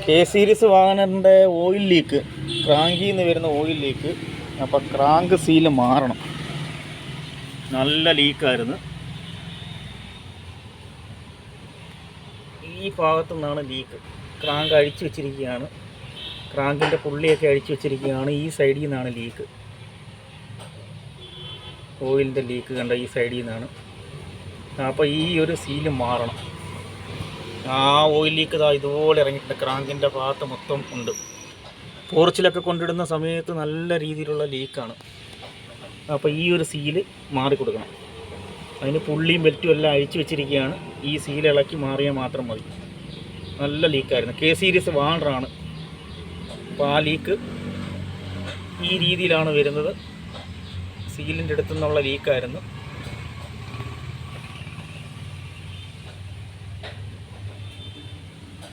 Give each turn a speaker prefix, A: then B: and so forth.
A: K series വാഹനത്തിൻ്റെ oil leak, ക്രാങ്കിൽ നിന്ന് വരുന്ന ഓയിൽ ലീക്ക്. അപ്പോൾ ക്രാങ്ക് സീല് മാറണം. നല്ല ലീക്കായിരുന്നു. ഈ ഭാഗത്തു നിന്നാണ് ലീക്ക്. ക്രാങ്ക് അഴിച്ചു വെച്ചിരിക്കുകയാണ്. ക്രാങ്കിൻ്റെ പുള്ളിയൊക്കെ അഴിച്ചു വെച്ചിരിക്കുകയാണ്. ഈ സൈഡിൽ നിന്നാണ് ലീക്ക്. ഓയിലിൻ്റെ ലീക്ക് കണ്ട ഈ സൈഡിൽ നിന്നാണ്. അപ്പോൾ ഈ ഒരു സീല് മാറണം. ആ ഓയിൽ ലീക്ക് ഇതുപോലെ ഇറങ്ങിയിട്ടുണ്ട്. ക്രാങ്കിൻ്റെ ഭാഗത്ത് മൊത്തം ഉണ്ട്. പോർച്ചിലൊക്കെ കൊണ്ടിടുന്ന സമയത്ത് നല്ല രീതിയിലുള്ള ലീക്കാണ്. അപ്പോൾ ഈ ഒരു സീല് മാറിക്കൊടുക്കണം. അതിന് പുള്ളിയും ബെൽറ്റും എല്ലാം അഴിച്ചു വെച്ചിരിക്കുകയാണ്. ഈ സീൽ ഇളക്കി മാറിയാൽ മാത്രം മതി. നല്ല ലീക്കായിരുന്നു. K series വാണ്ടറാണ്. അപ്പോൾ ആ ലീക്ക് ഈ രീതിയിലാണ് വരുന്നത്. സീലിൻ്റെ അടുത്തു നിന്നുള്ള ലീക്കായിരുന്നു.